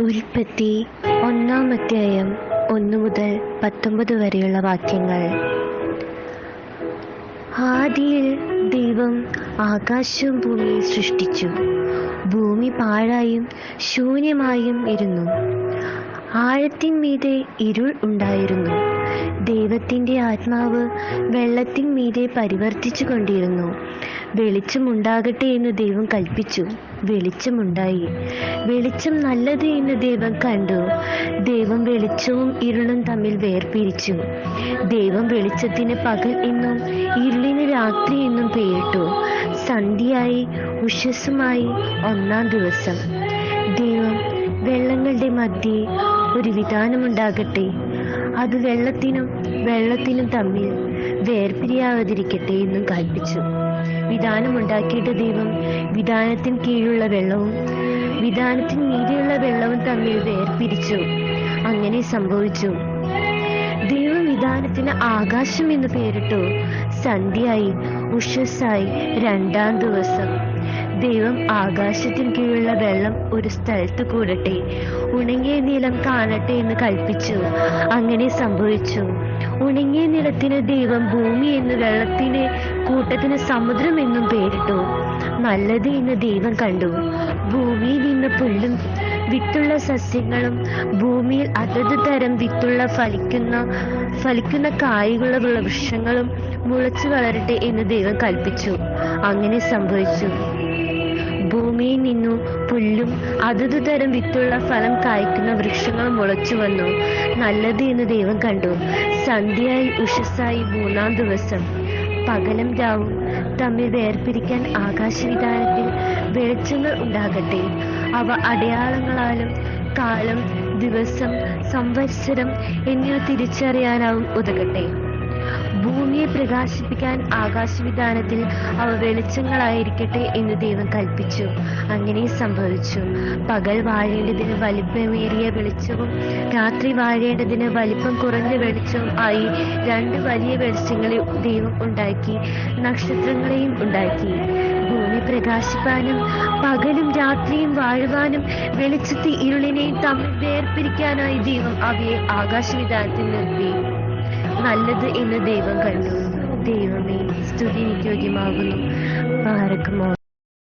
ഉൽപ്പത്തി 1-ാം അധ്യായം 1 മുതൽ 19 വരെയുള്ള വാക്യങ്ങൾ. ആദിയിൽ ദൈവം ആകാശവും ഭൂമിയും സൃഷ്ടിച്ചു. ഭൂമി പാഴായും ശൂന്യമായും ഇരുന്നു. ആഴത്തിന്മീതെ ഇരുൾ ഉണ്ടായിരുന്നു. ദൈവത്തിൻ്റെ ആത്മാവ് വെള്ളത്തിന്മീതെ പരിവർത്തിച്ചു കൊണ്ടിരുന്നു. വെളിച്ചമുണ്ടാകട്ടെ എന്ന് ദൈവം കൽപ്പിച്ചു. വെളിച്ചമുണ്ടായി. വെളിച്ചം നല്ലത് എന്ന് ദൈവം കണ്ടു. ദൈവം വെളിച്ചവും ഇരുളും തമ്മിൽ വേർപിരിച്ചു. ദൈവം വെളിച്ചത്തിന് പകൽ എന്നും ഇരുളിന് രാത്രി എന്നും പേരിട്ടു. സന്ധ്യയായി ഉഷസ്സുമായി 1-ാം ദിവസം. ദൈവം വെള്ളങ്ങളുടെ മധ്യേ ഒരു വിധാനമുണ്ടാകട്ടെ, അത് വെള്ളത്തിനും തമ്മിൽ വേർപിരിയാതിരിക്കട്ടെ എന്നും കൽപ്പിച്ചു. വിധാനമുണ്ടാക്കിയിട്ട് ദൈവം വിധാനത്തിന് കീഴുള്ള വെള്ളവും വിധാനത്തിന് മീതെയുള്ള വെള്ളവും തമ്മിൽ വേർപിരിച്ചു. അങ്ങനെ സംഭവിച്ചു. ദൈവം വിധാനത്തിന് ആകാശം എന്ന് പേരിട്ടു. സന്ധ്യയായി ഉഷസ്സായി 2-ാം ദിവസം. ദൈവം ആകാശത്തിന് കീഴുള്ള വെള്ളം ഒരു സ്ഥലത്ത് കൂടട്ടെ, ഉണങ്ങിയ നിലം കാണട്ടെ എന്ന് കൽപ്പിച്ചു. അങ്ങനെ സംഭവിച്ചു. ഉണങ്ങിയ നിലത്തിന് ദൈവം ഭൂമി എന്ന്, വെള്ളത്തിന് കൂട്ടത്തിന് സമുദ്രം എന്നും പേരിട്ടു. നല്ലത് എന്ന് ദൈവം കണ്ടു. ഭൂമിയിൽ നിന്ന് പുല്ലും വിത്തുള്ള സസ്യങ്ങളും ഭൂമിയിൽ അതത് തരം വിത്തുള്ള ഫലിക്കുന്ന കായ്കളുള്ള വൃക്ഷങ്ങളും മുളച്ചു വളരട്ടെ എന്ന് ദൈവം കൽപ്പിച്ചു. അങ്ങനെ സംഭവിച്ചു. ഭൂമിയിൽ നിന്നു പുല്ലും അതത് തരം വിത്തുള്ള ഫലം കായ്ക്കുന്ന വൃക്ഷങ്ങളും മുളച്ചു വന്നു. നല്ലത് എന്ന് ദൈവം കണ്ടു. സന്ധ്യയായി ഉഷസ്സായി 3-ാം ദിവസം. പകലും രാവും തമ്മിൽ വേർപിരിക്കാൻ ആകാശവിധാനത്തിൽ വെളിച്ചങ്ങൾ ഉണ്ടാകട്ടെ. അവ അടയാളങ്ങളാലും കാലം, ദിവസം, സംവത്സരം എന്നിവ തിരിച്ചറിയാനാവും ഉതകട്ടെ. ഭൂമിയെ പ്രകാശിപ്പിക്കാൻ ആകാശവിധാനത്തിൽ അവ വെളിച്ചങ്ങളായിരിക്കട്ടെ എന്ന് ദൈവം കൽപ്പിച്ചു. അങ്ങനെ സംഭവിച്ചു. പകൽ വാഴേണ്ടതിന് വലിപ്പമേറിയ വെളിച്ചവും രാത്രി വാഴേണ്ടതിന് വലിപ്പം കുറഞ്ഞ വെളിച്ചവും ആയി 2 വലിയ വെളിച്ചങ്ങളെ ദൈവം ഉണ്ടാക്കി. നക്ഷത്രങ്ങളെയും ഉണ്ടാക്കി. ഭൂമി പ്രകാശിപ്പാനും പകലും രാത്രിയും വാഴുവാനും വെളിച്ചത്തെ ഇരുളിനെയും തമ്മിൽ വേർപിരിക്കാനായി ദൈവം അവയെ ആകാശവിധാനത്തിൽ നിർത്തി. നല്ലത് എന്ന് ദൈവം കണ്ടു. ദൈവമേ, സ്തുതിക്ക് യോഗ്യമാകുന്നു. പാറക്കുമോ.